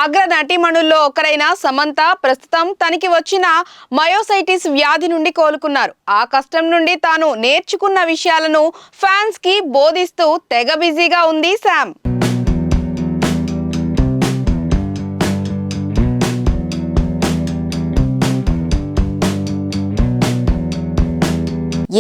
అగ్ర నటీమణుల్లో ఒకరైన సమంత ప్రస్తుతం తనకి వచ్చిన మయోసైటిస్ వ్యాధి నుండి కోలుకున్నారు. ఆ కష్టం నుండి తాను నేర్చుకున్న విషయాలను ఫ్యాన్స్ కి బోధిస్తూ తెగ బిజీగా ఉంది శామ్.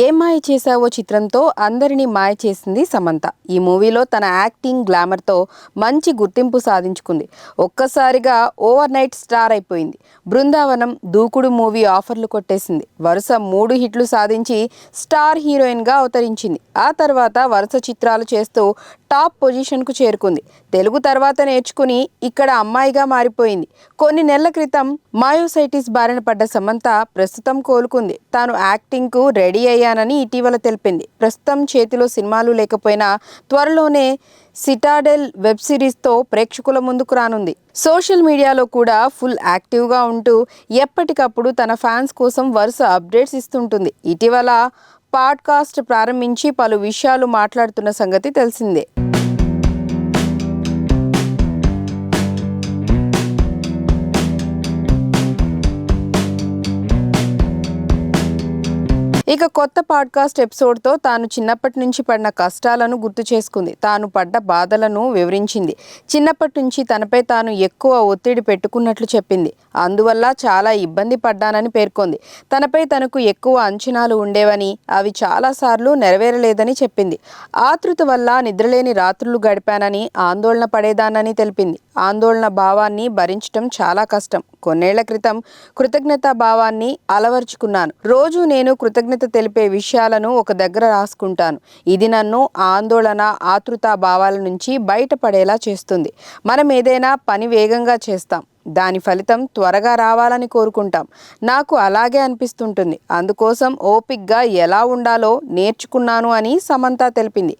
ఏ మాయ చేశావో చిత్రంతో అందరినీ మాయ చేసింది సమంత. ఈ మూవీలో తన యాక్టింగ్ గ్లామర్తో మంచి గుర్తింపు సాధించుకుంది. ఒక్కసారిగా ఓవర్ నైట్ స్టార్ అయిపోయింది. బృందావనం, దూకుడు మూవీ ఆఫర్లు కొట్టేసింది. వరుస 3 హిట్లు సాధించి స్టార్ హీరోయిన్గా అవతరించింది. ఆ తర్వాత వరుస చిత్రాలు చేస్తూ టాప్ పొజిషన్కు చేరుకుంది. తెలుగు తర్వాత నేర్చుకుని ఇక్కడ అమ్మాయిగా మారిపోయింది. కొన్ని నెలల క్రితం మయోసైటిస్ బారిన పడ్డ సమంత ప్రస్తుతం కోలుకుంది. తాను యాక్టింగ్కు రెడీ అయ్యానని ఇటీవల తెలిపింది. ప్రస్తుతం చేతిలో సినిమాలు లేకపోయినా త్వరలోనే సిటాడెల్ వెబ్ సిరీస్తో ప్రేక్షకుల ముందుకు రానుంది. సోషల్ మీడియాలో కూడా ఫుల్ యాక్టివ్గా ఉంటూ ఎప్పటికప్పుడు తన ఫ్యాన్స్ కోసం వరుస అప్డేట్స్ ఇస్తుంటుంది. ఇటీవల పాడ్కాస్ట్ ప్రారంభించి పలు విషయాలు మాట్లాడుతున్న సంగతి తెలిసిందే. ఇక కొత్త పాడ్కాస్ట్ ఎపిసోడ్తో తాను చిన్నప్పటి నుంచి పడిన కష్టాలను గుర్తు చేసుకుంది. తాను పడ్డ బాధలను వివరించింది. చిన్నప్పటి నుంచి తనపై తాను ఎక్కువ ఒత్తిడి పెట్టుకున్నట్లు చెప్పింది. అందువల్ల చాలా ఇబ్బంది పడ్డానని పేర్కొంది. తనపై తనకు ఎక్కువ అంచనాలు ఉండేవని, అవి చాలాసార్లు నెరవేరలేదని చెప్పింది. ఆతృత వల్ల నిద్రలేని రాత్రులు గడిపానని, ఆందోళన పడేదానని తెలిపింది. ఆందోళన భావాన్ని భరించడం చాలా కష్టం. కొన్నేళ్ల క్రితం కృతజ్ఞతా భావాన్ని అలవర్చుకున్నాను. రోజు నేను కృతజ్ఞత తెలిపే విషయాలను ఒక దగ్గర రాసుకుంటాను. ఇది నన్ను ఆందోళన, ఆతృతా భావాల నుంచి బయటపడేలా చేస్తుంది. మనం ఏదైనా పని వేగంగా చేస్తాం, దాని ఫలితం త్వరగా రావాలని కోరుకుంటాం. నాకు అలాగే అనిపిస్తుంటుంది. అందుకోసం ఓపిక్గా ఎలా ఉండాలో నేర్చుకున్నాను అని సమంత తెలిపింది.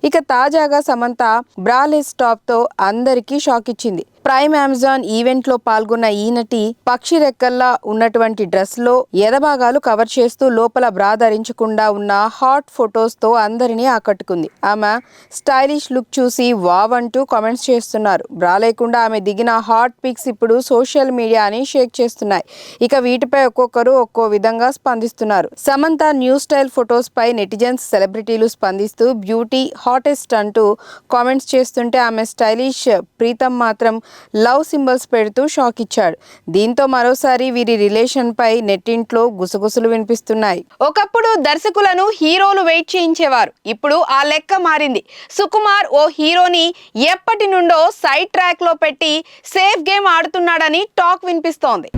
ఇక తాజాగా సమంత బ్రాలెస్ టాప్ తో అందరికీ షాక్ ఇచ్చింది. ప్రైమ్ అమెజాన్ ఈవెంట్ లో పాల్గొన్న ఈ నటి పక్షి రెక్కల్లా ఉన్నటువంటి డ్రెస్ లో ఎదభాగాలు కవర్ చేస్తూ లోపల బ్రా ధరించకుండా ఉన్న హాట్ ఫొటోస్ తో అందరినీ ఆకట్టుకుంది. ఆమె స్టైలిష్ లుక్ చూసి వావ్ అంటూ కామెంట్స్ చేస్తున్నారు. బ్రా లేకుండా ఆమె దిగిన హాట్ పిక్స్ ఇప్పుడు సోషల్ మీడియాని షేక్ చేస్తున్నాయి. ఇక వీటిపై ఒక్కొక్కరు ఒక్కో విధంగా స్పందిస్తున్నారు. సమంత న్యూ స్టైల్ ఫొటోస్ పై నెటిజన్స్, సెలబ్రిటీలు స్పందిస్తూ బ్యూటీ హాటెస్ట్ అంటూ కామెంట్స్ చేస్తుంటే ఆమె స్టైలిష్ ప్రీతం మాత్రం లవ్ సింబల్స్ పెడుతూ షాక్ ఇచ్చాడు. దీంతో మరోసారి వీరి రిలేషన్ పై నెట్టింట్లో గుసగుసలు వినిపిస్తున్నాయి. ఒకప్పుడు దర్శకులను హీరోలు వెయిట్ చేయించేవారు. ఇప్పుడు ఆ లెక్క మారింది. సుకుమార్ ఓ హీరోని ఎప్పటి నుండో సైడ్ ట్రాక్ లో పెట్టి సేఫ్ గేమ్ ఆడుతున్నాడని టాక్ వినిపిస్తోంది.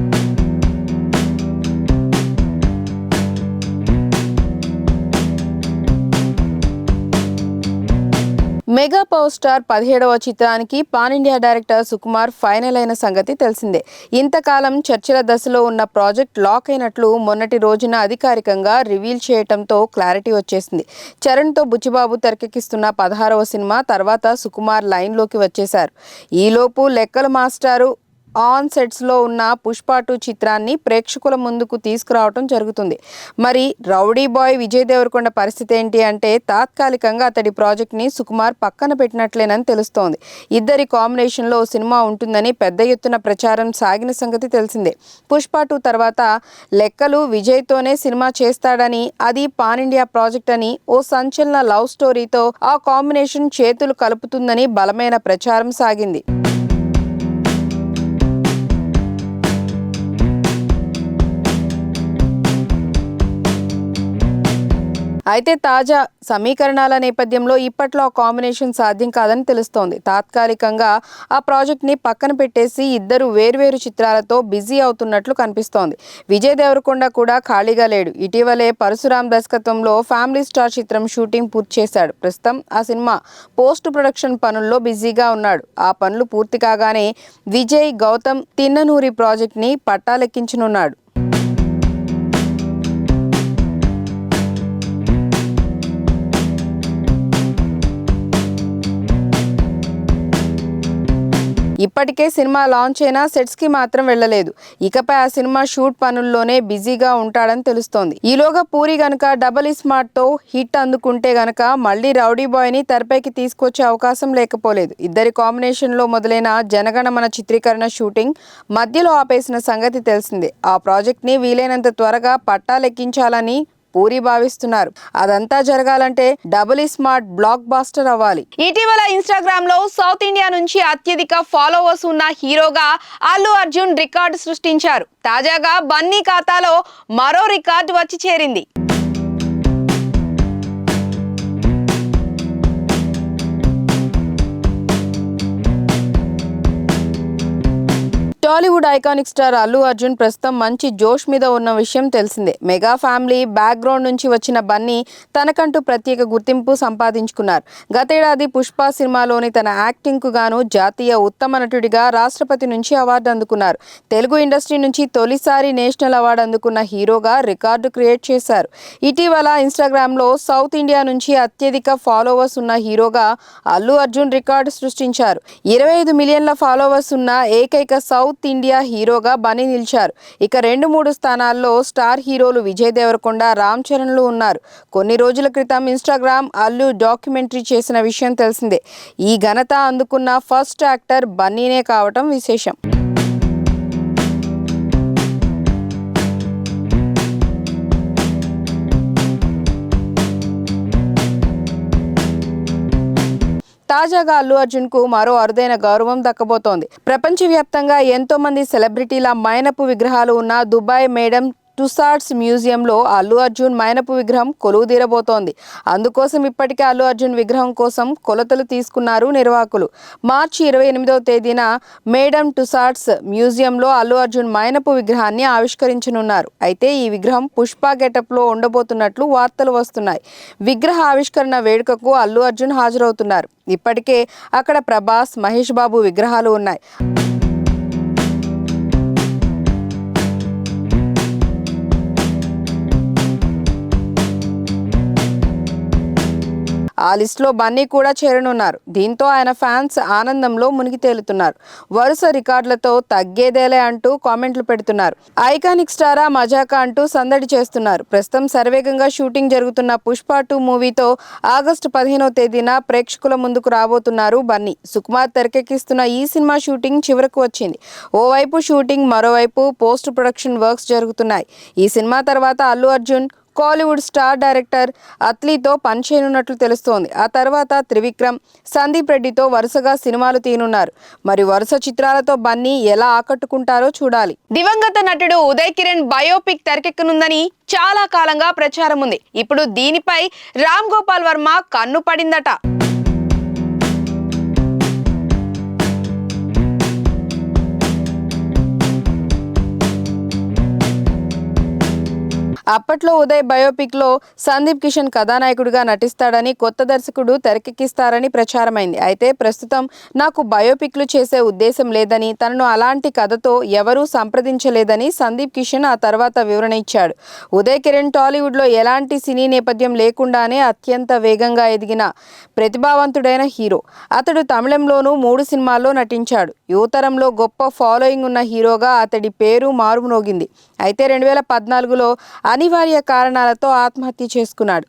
మెగా పవర్ స్టార్ 17వ చిత్రానికి pan India director Sukumar final అయిన సంగతి తెలిసిందే. ఇంతకాలం చర్చల దశలో ఉన్న ప్రాజెక్ట్ లాక్ అయినట్లు మొన్నటి రోజున అధికారికంగా రివీల్ చేయటంతో క్లారిటీ వచ్చేసింది. చరణ్తో బుచ్చిబాబు తెరకెక్కిస్తున్న 16వ సినిమా తర్వాత సుకుమార్ లైన్లోకి వచ్చేశారు. ఈలోపు లెక్కల మాస్టారు ఆన్ సెట్స్లో ఉన్న పుష్ప 2 చిత్రాన్ని ప్రేక్షకుల ముందుకు తీసుకురావడం జరుగుతుంది. మరి రౌడీ బాయ్ విజయ్ దేవరకొండ పరిస్థితి ఏంటి అంటే తాత్కాలికంగా అతడి ప్రాజెక్ట్ని సుకుమార్ పక్కన పెట్టినట్లేనని తెలుస్తోంది. ఇద్దరి కాంబినేషన్లో సినిమా ఉంటుందని పెద్ద ఎత్తున ప్రచారం సాగిన సంగతి తెలిసిందే. పుష్ప 2 తర్వాత లెక్కలు విజయ్తోనే సినిమా చేస్తాడని, అది పాన్ ఇండియా ప్రాజెక్ట్ అని, ఓ సంచలన లవ్ స్టోరీతో ఆ కాంబినేషన్ చేతులు కలుపుతుందని బలమైన ప్రచారం సాగింది. అయితే తాజా సమీకరణాల నేపథ్యంలో ఇప్పట్లో ఆ కాంబినేషన్ సాధ్యం కాదని తెలుస్తోంది. తాత్కాలికంగా ఆ ప్రాజెక్ట్ని పక్కన పెట్టేసి ఇద్దరు వేర్వేరు చిత్రాలతో బిజీ అవుతున్నట్లు కనిపిస్తోంది. విజయ్ దేవరకొండ కూడా ఖాళీగా లేడు. ఇటీవలే పరశురామ్ దర్శకత్వంలో ఫ్యామిలీ స్టార్ చిత్రం షూటింగ్ పూర్తి చేశాడు. ప్రస్తుతం ఆ సినిమా పోస్ట్ ప్రొడక్షన్ పనుల్లో బిజీగా ఉన్నాడు. ఆ పనులు పూర్తి కాగానే విజయ్, గౌతమ్ తిన్ననూరి ప్రాజెక్ట్ని పట్టాలెక్కించనున్నాడు. ఇప్పటికే సినిమా లాంచ్ అయినా సెట్స్ కి మాత్రం వెళ్ళలేదు. ఇకపై ఆ సినిమా షూట్ పనుల్లోనే బిజీగా ఉంటాడని తెలుస్తోంది. ఈలోగా పూరి గనుక డబుల్ స్మార్ట్ తో హిట్ అందుకుంటే గనక మళ్ళీ రౌడీ బాయ్ ని తెరపైకి తీసుకొచ్చే అవకాశం లేకపోలేదు. ఇద్దరి కాంబినేషన్ లో మొదలైన జనగణమన చిత్రీకరణ షూటింగ్ మధ్యలో ఆపేసిన సంగతి తెలిసిందే. ఆ ప్రాజెక్ట్ ని వీలైనంత త్వరగా పట్టాలెక్కించాలని పూరి భావిస్తున్నారు. అదంతా జరగాలంటే డబుల్ స్మార్ట్ బ్లాక్ బాస్టర్ అవ్వాలి. ఇటీవల ఇన్స్టాగ్రామ్ లో సౌత్ ఇండియా నుంచి అత్యధిక ఫాలోవర్స్ ఉన్న హీరోగా అల్లు అర్జున్ రికార్డు సృష్టించారు. తాజాగా బన్నీ ఖాతాలో మరో రికార్డు వచ్చి చేరింది. టాలీవుడ్ ఐకానిక్ స్టార్ అల్లు అర్జున్ ప్రస్తుతం మంచి జోష్ మీద ఉన్న విషయం తెలిసిందే. మెగా ఫ్యామిలీ బ్యాక్గ్రౌండ్ నుంచి వచ్చిన బన్నీ తనకంటూ ప్రత్యేక గుర్తింపు సంపాదించుకున్నారు. గతేడాది పుష్ప సినిమాలోని తన యాక్టింగ్ కు గాను జాతీయ ఉత్తమ నటుడిగా రాష్ట్రపతి నుంచి అవార్డు అందుకున్నారు. తెలుగు ఇండస్ట్రీ నుంచి తొలిసారి నేషనల్ అవార్డు అందుకున్న హీరోగా రికార్డు క్రియేట్ చేశారు. ఇటీవల ఇన్స్టాగ్రామ్ లో సౌత్ ఇండియా నుంచి అత్యధిక ఫాలోవర్స్ ఉన్న హీరోగా అల్లు అర్జున్ రికార్డు సృష్టించారు. 25 మిలియన్ల ఫాలోవర్స్ ఉన్న ఏకైక సౌత్ ఇండియా హీరోగా బన్నీ నిలిచారు. ఇక 2-3 స్థానాల్లో స్టార్ హీరోలు విజయ్ దేవరకొండ, రామ్ చరణ్లు ఉన్నారు. కొన్ని రోజుల క్రితం ఇన్స్టాగ్రామ్ అల్లు డాక్యుమెంటరీ చేసిన విషయం తెలిసిందే. ఈ ఘనత అందుకున్న ఫస్ట్ యాక్టర్ బన్నీనే కావటం విశేషం. తాజాగా అల్లు అర్జున్ కు మరో అరుదైన గౌరవం దక్కబోతోంది. ప్రపంచవ్యాప్తంగా ఎంతో మంది సెలబ్రిటీల మైనపు విగ్రహాలు ఉన్న దుబాయ్ మేడమ్ టుసాడ్స్ మ్యూజియంలో అల్లు అర్జున్ మైనపు విగ్రహం కొలువుదీరబోతోంది. అందుకోసం ఇప్పటికే అల్లు అర్జున్ విగ్రహం కోసం కొలతలు తీసుకున్నారు నిర్వాహకులు. మార్చి 28వ తేదీన మేడమ్ టుసాడ్స్ మ్యూజియంలో అల్లు అర్జున్ మైనపు విగ్రహాన్ని ఆవిష్కరించనున్నారు. అయితే ఈ విగ్రహం పుష్ప గెటప్ లో ఉండబోతున్నట్లు వార్తలు వస్తున్నాయి. విగ్రహ ఆవిష్కరణ వేడుకకు అల్లు అర్జున్ హాజరవుతున్నారు. ఇప్పటికే అక్కడ ప్రభాస్, మహేష్ బాబు విగ్రహాలు ఉన్నాయి. ఆ లిస్టులో బన్నీ కూడా చేరనున్నారు. దీంతో ఆయన ఫ్యాన్స్ ఆనందంలో మునిగి తేలుతున్నారు. వరుస రికార్డులతో తగ్గేదేలే అంటూ కామెంట్లు పెడుతున్నారు. ఐకానిక్ స్టారా మజాకా అంటూ సందడి చేస్తున్నారు. ప్రస్తుతం శరవేగంగా షూటింగ్ జరుగుతున్న పుష్ప 2 మూవీతో ఆగస్టు 15వ తేదీన ప్రేక్షకుల ముందుకు రాబోతున్నారు బన్నీ. సుకుమార్ తెరకెక్కిస్తున్న ఈ సినిమా షూటింగ్ చివరకు వచ్చింది. ఓవైపు షూటింగ్, మరోవైపు పోస్ట్ ప్రొడక్షన్ వర్క్స్ జరుగుతున్నాయి. ఈ సినిమా తర్వాత అల్లు అర్జున్ కోలీవుడ్ స్టార్ డైరెక్టర్ అత్లీతో పనిచేయనున్నట్లు తెలుస్తోంది. ఆ తర్వాత త్రివిక్రమ్, సందీప్ రెడ్డితో వరుసగా సినిమాలు తీయనున్నారు. మరి వరుస చిత్రాలతో బన్నీ ఎలా ఆకట్టుకుంటారో చూడాలి. దివంగత నటుడు ఉదయ్ కిరణ్ బయోపిక్ తెరకెక్కనుందని చాలా కాలంగా ప్రచారం ఉంది. ఇప్పుడు దీనిపై రామ్ గోపాల్ వర్మ కన్ను పడిందట. అప్పట్లో ఉదయ్ బయోపిక్ లో సందీప్ కిషన్ కథానాయకుడిగా నటిస్తాడని, కొత్త దర్శకుడు తెరకెక్కిస్తారని ప్రచారమైంది. అయితే ప్రస్తుతం నాకు బయోపిక్లు చేసే ఉద్దేశం లేదని, తనను అలాంటి కథతో ఎవరూ సంప్రదించలేదని సందీప్ కిషన్ ఆ తర్వాత వివరణ ఇచ్చాడు. ఉదయ్ కిరణ్ టాలీవుడ్ లో ఎలాంటి సినీ నేపథ్యం లేకుండానే అత్యంత వేగంగా ఎదిగిన ప్రతిభావంతుడైన హీరో. అతడు తమిళంలోనూ 3 సినిమాల్లో నటించాడు. యువతరంలో గొప్ప ఫాలోయింగ్ ఉన్న హీరోగా అతడి పేరు మారుమోగింది. అయితే 2014లో అనివార్య కారణాలతో ఆత్మహత్య చేసుకున్నాడు.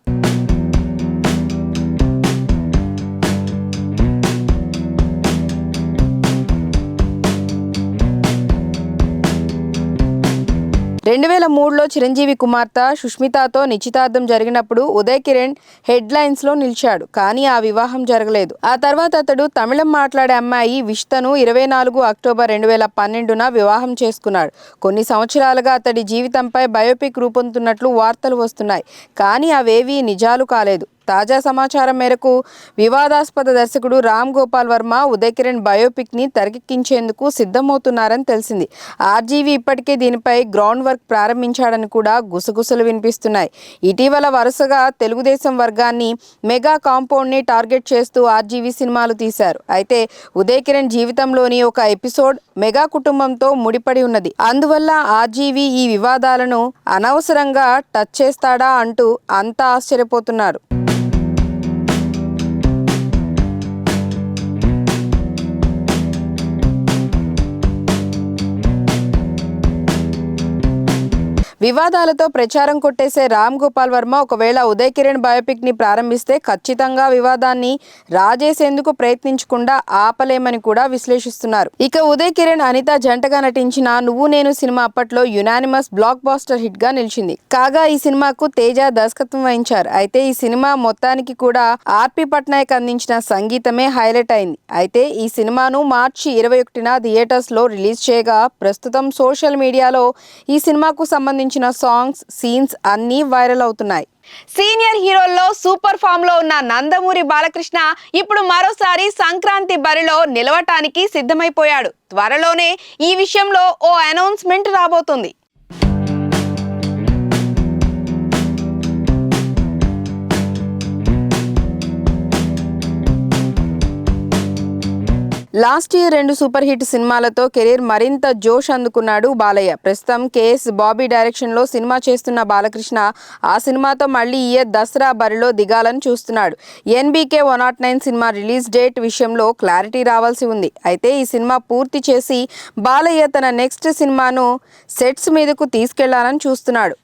2003లో చిరంజీవి కుమార్తె సుష్మితతో నిశ్చితార్థం జరిగినప్పుడు ఉదయ్ కిరణ్ హెడ్లైన్స్ లో నిలిచాడు. కానీ ఆ వివాహం జరగలేదు. ఆ తర్వాత అతడు తమిళం మాట్లాడే అమ్మాయి విష్తను 24 అక్టోబర్ 2012న వివాహం చేసుకున్నాడు. కొన్ని సంవత్సరాలుగా అతడి జీవితంపై బయోపిక్ రూపొందుతున్నట్లు వార్తలు వస్తున్నాయి. కానీ అవేవీ నిజాలు కాలేదు. తాజా సమాచారం మేరకు వివాదాస్పద దర్శకుడు రామ్ గోపాల్ వర్మ ఉదయ్ కిరణ్ బయోపిక్ ని తెరకెక్కించేందుకు సిద్ధమవుతున్నారని తెలిసింది. ఆర్జీవీ ఇప్పటికే దీనిపై గ్రౌండ్ వర్క్ ప్రారంభించాడని కూడా గుసగుసలు వినిపిస్తున్నాయి. ఇటీవల వరుసగా తెలుగుదేశం వర్గాన్ని, మెగా కాంపౌండ్ ని టార్గెట్ చేస్తూ ఆర్జీవీ సినిమాలు తీశారు. అయితే ఉదయ్ కిరణ్ జీవితంలోని ఒక ఎపిసోడ్ మెగా కుటుంబంతో ముడిపడి ఉన్నది. అందువల్ల ఆర్జీవీ ఈ వివాదాలను అనవసరంగా టచ్ చేస్తాడా అంటూ అంతా ఆశ్చర్యపోతున్నారు. వివాదాలతో ప్రచారం కొట్టేసే రామ్ గోపాల్ వర్మ ఒకవేళ ఉదయ్ కిరణ్ బయోపిక్ ని ప్రారంభిస్తే ఖచ్చితంగా వివాదాన్ని రాజేసేందుకు ప్రయత్నించకుండా ఆపలేమని కూడా విశ్లేషిస్తున్నారు. ఇక ఉదయ్ కిరణ్ అనిత జంటగా నటించిన నువ్వు నేను సినిమా అప్పట్లో యునానిమస్ బ్లాక్ బాస్టర్ హిట్ గా నిలిచింది. కాగా ఈ సినిమాకు తేజ దర్శకత్వం వహించారు. అయితే ఈ సినిమా మొత్తానికి కూడా ఆర్పి పట్నాయక్ అందించిన సంగీతమే హైలైట్ అయింది. అయితే ఈ సినిమాను మార్చి 21న థియేటర్స్ లో రిలీజ్ చేయగా ప్రస్తుతం సోషల్ మీడియాలో ఈ సినిమాకు సంబంధించిన సాంగ్స్, సీన్స్ అన్నీ వైరల్ అవుతున్నాయి. సీనియర్ హీరోల్లో సూపర్ ఫామ్ లో ఉన్న నందమూరి బాలకృష్ణ ఇప్పుడు మరోసారి సంక్రాంతి బరిలో నిలవటానికి సిద్ధమైపోయాడు. త్వరలోనే ఈ విషయంలో ఓ అనౌన్స్మెంట్ రాబోతుంది. లాస్ట్ ఇయర్ 2 సూపర్ హిట్ సినిమాలతో కెరీర్ మరింత జోష్ అందుకున్నాడు బాలయ్య. ప్రస్తుతం కేఎస్ బాబీ డైరెక్షన్ లో సినిమా చేస్తున్న బాలకృష్ణ ఆ సినిమాతో మళ్ళీ ఈ ఇయర్ దసరా బరిలో దిగాలని చూస్తున్నాడు. ఎన్బీకే 109 సినిమా రిలీజ్ డేట్ విషయంలో క్లారిటీ రావాల్సి ఉంది. అయితే ఈ సినిమా పూర్తి చేసి బాలయ్య తన నెక్స్ట్ సినిమాను సెట్స్ మీదకు తీసుకెళ్లాలని చూస్తున్నాడు.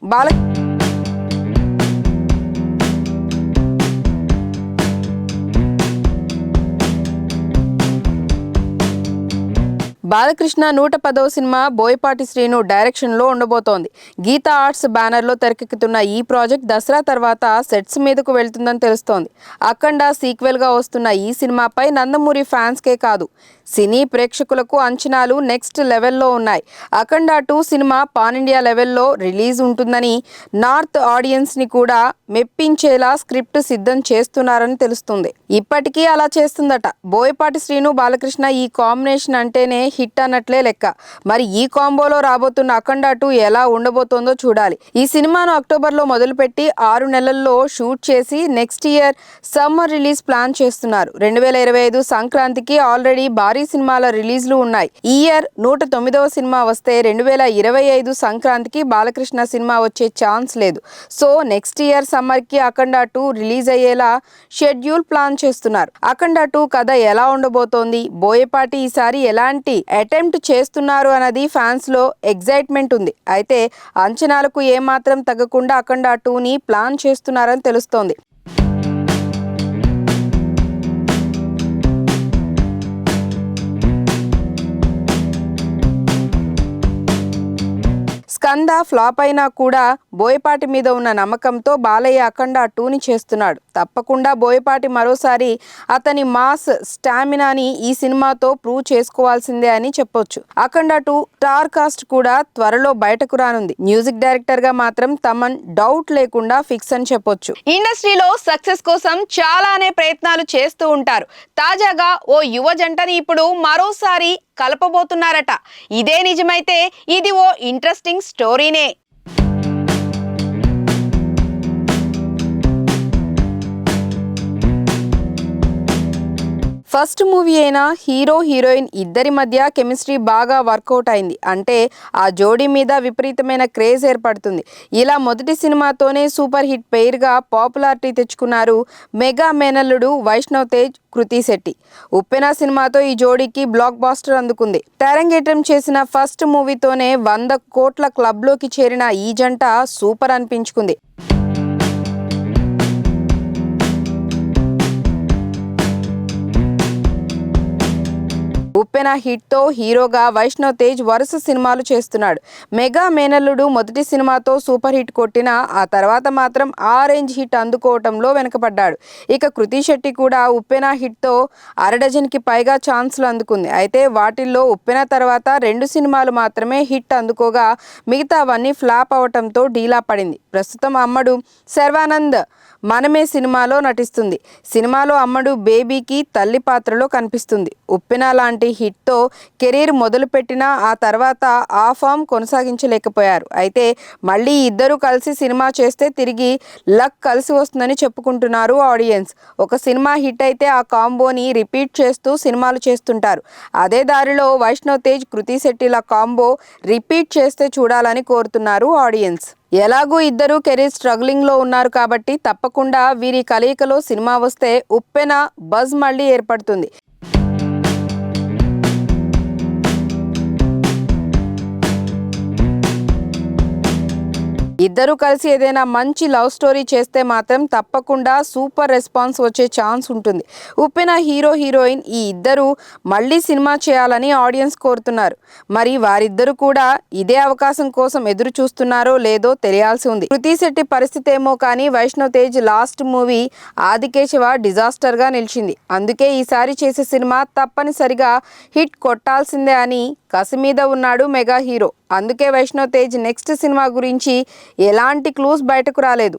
బాలకృష్ణ 110వ సినిమా బోయపాటి శ్రీను డైరెక్షన్ లో ఉండబోతోంది. గీతా ఆర్ట్స్ బ్యానర్ లో తెరకెక్కుతున్న ఈ ప్రాజెక్ట్ దసరా తర్వాత సెట్స్ మీదకు వెళ్తుందని తెలుస్తోంది. అఖండ సీక్వెల్ గా వస్తున్న ఈ సినిమాపై నందమూరి ఫ్యాన్స్ కే కాదు సినీ ప్రేక్షకులకు అంచనాలు నెక్స్ట్ లెవెల్లో ఉన్నాయి. అఖండ 2 సినిమా పాన్ ఇండియా లెవెల్లో రిలీజ్ ఉంటుందని, నార్త్ ఆడియన్స్ ని కూడా మెప్పించేలా స్క్రిప్ట్ సిద్ధం చేస్తున్నారని తెలుస్తుంది. ఇప్పటికీ అలా చేస్తుందట. బోయపాటి శ్రీను బాలకృష్ణ ఈ కాంబినేషన్ అంటేనే హిట్ అన్నట్లే లెక్క. మరి ఈ కాంబోలో రాబోతున్న అఖండ 2 ఎలా ఉండబోతోందో చూడాలి. ఈ సినిమాను అక్టోబర్లో మొదలుపెట్టి 6 నెలల్లో షూట్ చేసి next year summer release plan చేస్తున్నారు. 2025 సంక్రాంతికి ఆల్రెడీ భారీ సినిమాల రిలీజ్లు ఉన్నాయి. ఈ ఇయర్ 109వ సినిమా వస్తే 2025 సంక్రాంతికి బాలకృష్ణ సినిమా వచ్చే ఛాన్స్ లేదు. సో నెక్స్ట్ ఇయర్ సమ్మర్ కి అఖండ 2 రిలీజ్ అయ్యేలా షెడ్యూల్ ప్లాన్ చేస్తున్నారు. అఖండ 2 కథ ఎలా ఉండబోతోంది, బోయపాటి ఈసారి ఎలాంటి అటెంప్ట్ చేస్తున్నారు అన్నది ఫ్యాన్స్ లో ఎగ్జైట్మెంట్ ఉంది. అయితే అంచనాలకు ఏమాత్రం తగ్గకుండా అఖండ 2ని ప్లాన్ చేస్తున్నారని తెలుస్తోంది. స్కంద ఫ్లాప్ అయినా కూడా బోయపాటి మీద ఉన్న నమ్మకంతో బాలయ్య అఖండ 2ని చేస్తున్నాడు. తప్పకుండా బోయపాటి మరోసారి అతని మాస్ స్టామినాని ఈ సినిమాతో ప్రూవ్ చేసుకోవాల్సిందే అని చెప్పొచ్చు. అఖండ 2 స్టార్ కాస్ట్ కూడా త్వరలో బయటకు రానుంది. మ్యూజిక్ డైరెక్టర్ గా మాత్రం తమన్ డౌట్ లేకుండా ఫిక్స్ అని చెప్పొచ్చు. ఇండస్ట్రీలో సక్సెస్ కోసం చాలానే ప్రయత్నాలు చేస్తూ ఉంటారు. తాజాగా ఓ యువ జంటని ఇప్పుడు మరోసారి కలపబోతున్నారట. ఇదే నిజమైతే ఇది ఓ ఇంట్రెస్టింగ్ స్టోరీనే. ఫస్ట్ మూవీ అయినా హీరో హీరోయిన్ ఇద్దరి మధ్య కెమిస్ట్రీ బాగా వర్కౌట్ అయింది అంటే ఆ జోడీ మీద విపరీతమైన క్రేజ్ ఏర్పడుతుంది. ఇలా మొదటి సినిమాతోనే సూపర్ హిట్ పెయిర్ గా పాపులారిటీ తెచ్చుకున్నారు మెగా మేనల్లుడు వైష్ణవ్ తేజ్, కృతి శెట్టి. ఉప్పెన సినిమాతో ఈ జోడీకి బ్లాక్ బాస్టర్ అందుకుంది. తెరంగేట్రం చేసిన ఫస్ట్ మూవీతోనే 100 కోట్ల క్లబ్ లోకి చేరిన ఈ జంట సూపర్ అనిపించుకుంది. ఉప్పెన హిట్ తో హీరోగా వైష్ణవ్ తేజ్ వరుస సినిమాలు చేస్తున్నాడు. మెగా మేనల్లుడు మొదటి సినిమాతో సూపర్ హిట్ కొట్టినా ఆ తర్వాత మాత్రం ఆరెంజ్ హిట్ అందుకోవటంలో వెనకపడ్డాడు. ఇక కృతి శెట్టి కూడా ఉప్పెన హిట్ తో 1/2 డజన్కి పైగా ఛాన్సులు అందుకుంది. అయితే వాటిల్లో ఉప్పెన తర్వాత 2 సినిమాలు మాత్రమే హిట్ అందుకోగా మిగతావన్నీ ఫ్లాప్ అవటంతో డీలా పడింది. ప్రస్తుతం అమ్మడు శర్వానంద్ మనమే సినిమాలో నటిస్తుంది. సినిమాలో అమ్మడు బేబీకి తల్లి పాత్రలో కనిపిస్తుంది. ఉప్పెన లాంటి హిట్తో కెరీర్ మొదలుపెట్టినా ఆ తర్వాత ఆ ఫామ్ కొనసాగించలేకపోయారు. అయితే మళ్ళీ ఇద్దరు కలిసి సినిమా చేస్తే తిరిగి లక్ కలిసి వస్తుందని చెప్పుకుంటున్నారు ఆడియన్స్. ఒక సినిమా హిట్ అయితే ఆ కాంబోని రిపీట్ చేస్తూ సినిమాలు చేస్తుంటారు. అదే దారిలో వైష్ణవ్ తేజ్, కృతి శెట్టిల కాంబో రిపీట్ చేస్తే చూడాలని కోరుతున్నారు ఆడియన్స్. ఎలాగూ ఇద్దరు కెరీర్ స్ట్రగ్లింగ్ లో ఉన్నారు కాబట్టి తప్పకుండా వీరి కలయికలో సినిమా వస్తే ఉప్పెన బజ్ మళ్ళీ ఏర్పడుతుంది. ఇద్దరు కలిసి ఏదైనా మంచి లవ్ స్టోరీ చేస్తే మాత్రం తప్పకుండా సూపర్ రెస్పాన్స్ వచ్చే ఛాన్స్ ఉంటుంది. ఉప్పెన హీరో హీరోయిన్ ఈ ఇద్దరు మళ్ళీ సినిమా చేయాలని ఆడియన్స్ కోరుతున్నారు. మరి వారిద్దరు కూడా ఇదే అవకాశం కోసం ఎదురు చూస్తున్నారో లేదో తెలియాల్సి ఉంది. కృతి శెట్టి పరిస్థితి ఏమో కానీ Vaishnav Tej last movie Aadikesava disaster గా నిలిచింది. అందుకే ఈసారి చేసే సినిమా తప్పనిసరిగా హిట్ కొట్టాల్సిందే అని కసి మీద ఉన్నాడు మెగా హీరో. అందుకే వైష్ణవ్ తేజ్ నెక్స్ట్ సినిమా గురించి ఎలాంటి క్లూస్ బయటకు రాలేదు.